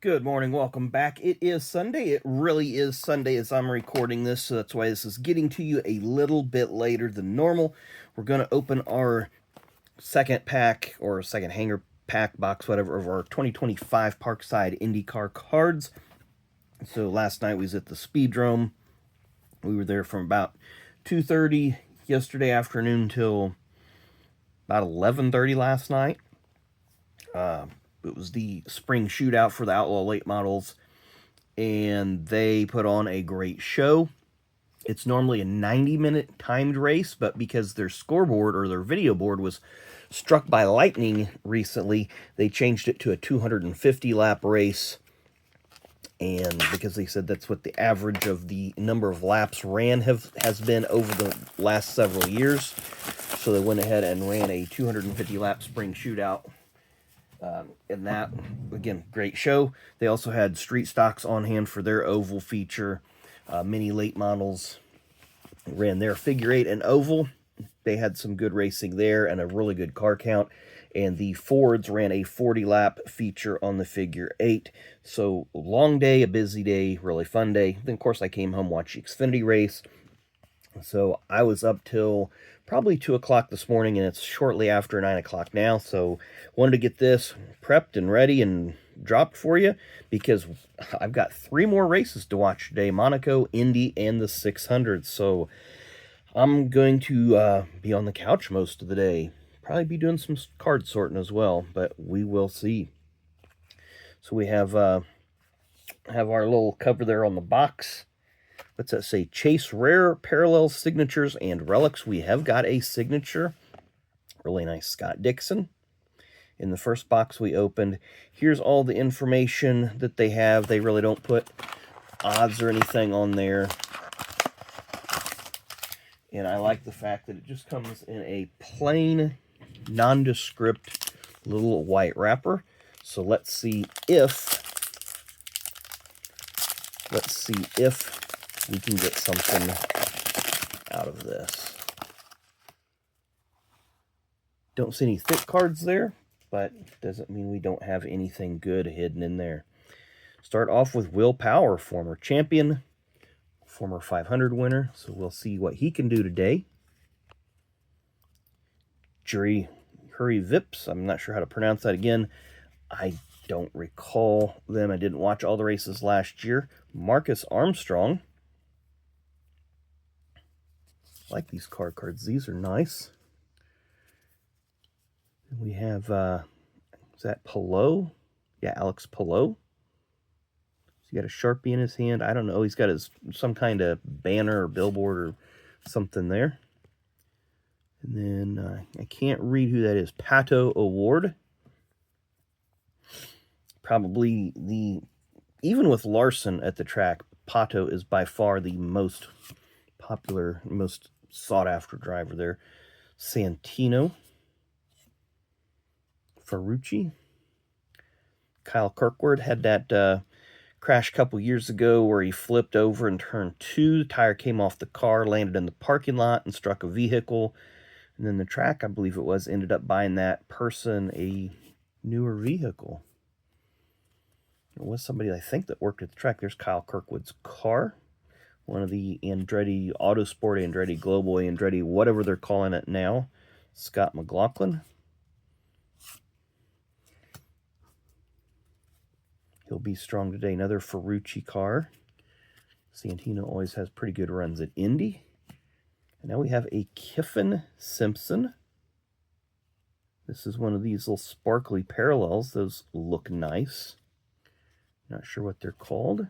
Good morning, welcome back. It is Sunday. It really is Sunday as I'm recording this, so that's why this is getting to you a little bit later than normal. We're going to open our second pack, or second hanger pack box, whatever, of our 2025 Parkside Indy Car cards. So last night we was at the Speedrome. We were there from about 2:30 yesterday afternoon till about 11:30 last night. It was the spring shootout for the Outlaw late models, and they put on a great show. It's normally a 90-minute timed race, but because their scoreboard or their video board was struck by lightning recently, they changed it to a 250-lap race. And because they said that's what the average of the number of laps ran has been over the last several years, so they went ahead and ran a 250-lap spring shootout. And that, again, great show. They also had street stocks on hand for their oval feature. Mini late models ran their figure 8 and oval. They had some good racing there and a really good car count. And the Fords ran a 40-lap feature on the figure 8. So, long day, a busy day, really fun day. Then, of course, I came home, watched the Xfinity race. So I was up till probably 2 o'clock this morning, and it's shortly after 9 o'clock now. So wanted to get this prepped and ready and dropped for you because I've got 3 more races to watch today: Monaco, Indy, and the 600. So I'm going to be on the couch most of the day. Probably be doing some card sorting as well, but we will see. So we have our little cover there on the box. What's that say? Chase Rare Parallel Signatures and Relics. We have got a signature. Really nice Scott Dixon. In the first box we opened, here's all the information that they have. They really don't put odds or anything on there. And I like the fact that it just comes in a plain, nondescript little white wrapper. So let's see if we can get something out of this. Don't see any thick cards there, but doesn't mean we don't have anything good hidden in there. Start off with Will Power, former champion, former 500 winner, so we'll see what he can do today. Jury Hurry Vips, I'm not sure how to pronounce that again. I don't recall them. I didn't watch all the races last year. Marcus Armstrong. I like these card cards. These are nice. We have, is that Pillow? Yeah, Alex Pillow. He's got a Sharpie in his hand. I don't know. He's got some kind of banner or billboard or something there. And then I can't read who that is. Pato Award. Probably even with Larson at the track, Pato is by far the most popular, most sought-after driver there. Santino. Ferrucci. Kyle Kirkwood had that crash a couple years ago where he flipped over in turn 2. The tire came off the car, landed in the parking lot, and struck a vehicle. And then the track, I believe it was, ended up buying that person a newer vehicle. It was somebody, I think, that worked at the track. There's Kyle Kirkwood's car. One of the Andretti Autosport, Andretti Global, Andretti, whatever they're calling it now. Scott McLaughlin. He'll be strong today. Another Ferrucci car. Santino always has pretty good runs at Indy. And now we have a Kiffin Simpson. This is one of these little sparkly parallels. Those look nice. Not sure what they're called.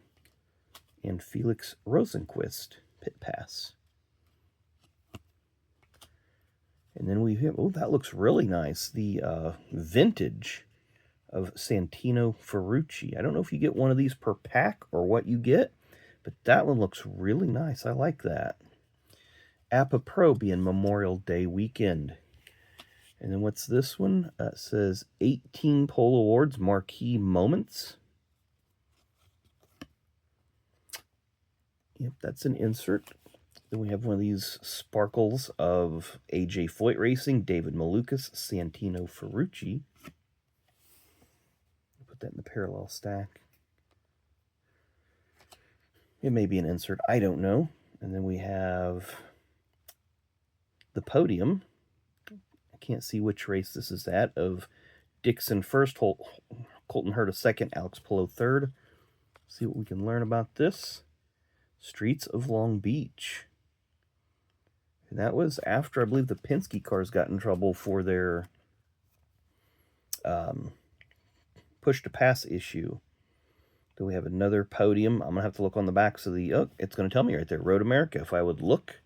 And Felix Rosenquist Pit Pass. And then we have, oh, that looks really nice. The vintage of Santino Ferrucci. I don't know if you get one of these per pack or what you get, but that one looks really nice. I like that. APA Pro being Memorial Day weekend. And then what's this one? It says 18 Pole Awards Marquee Moments. Yep, that's an insert. Then we have one of these sparkles of AJ Foyt Racing, David Malukas, Santino Ferrucci. Put that in the parallel stack. It may be an insert, I don't know. And then we have the podium. I can't see which race this is at, of Dixon first, Colton Hurta second, Alex Palou third. See what we can learn about this. Streets of Long Beach. And that was after, I believe, the Penske cars got in trouble for their push-to-pass issue. Then we have another podium. I'm going to have to look on the backs of the... Oh, it's going to tell me right there. Road America. If I would look,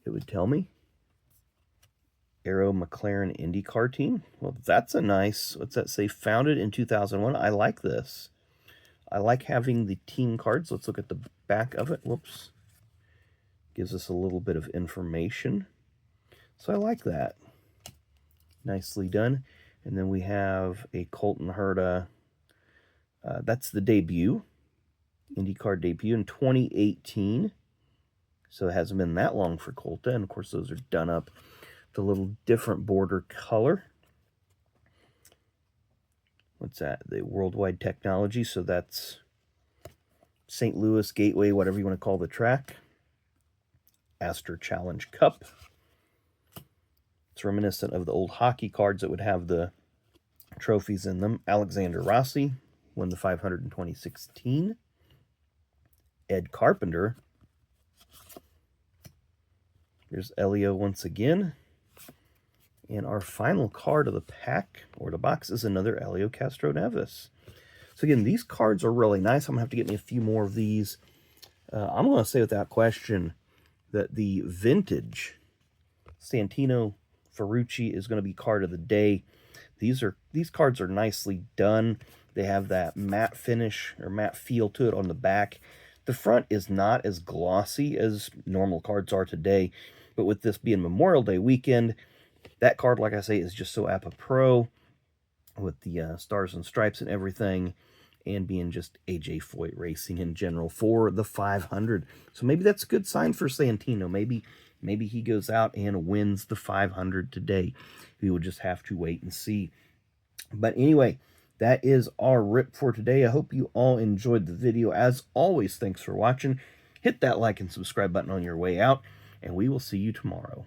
it would tell me. Arrow McLaren Indy Car team. Well, that's a nice... What's that say? Founded in 2001. I like this. I like having the team cards. Let's look at the back of it. Whoops. Gives us a little bit of information. So I like that. Nicely done. And then we have a Colton Hurta. That's the debut. IndyCar debut in 2018. So it hasn't been that long for Colta. And of course, those are done up with a little different border color. What's that? The Worldwide Technology. So that's St. Louis Gateway, whatever you want to call the track. Astor Challenge Cup. It's reminiscent of the old hockey cards that would have the trophies in them. Alexander Rossi won the 500 in 2016. Ed Carpenter. There's Elio once again. And our final card of the pack, or the box, is another Elio Castroneves. So again, these cards are really nice. I'm going to have to get me a few more of these. I'm going to say without question that the vintage Santino Ferrucci is going to be card of the day. These cards are nicely done. They have that matte finish or matte feel to it on the back. The front is not as glossy as normal cards are today, but with this being Memorial Day weekend, that card, like I say, is just so apropos with the stars and stripes and everything, and being just AJ Foyt Racing in general for the 500. So maybe that's a good sign for Santino. Maybe he goes out and wins the 500 today. We will just have to wait and see. But anyway, that is our rip for today. I hope you all enjoyed the video. As always, thanks for watching. Hit that like and subscribe button on your way out, and we will see you tomorrow.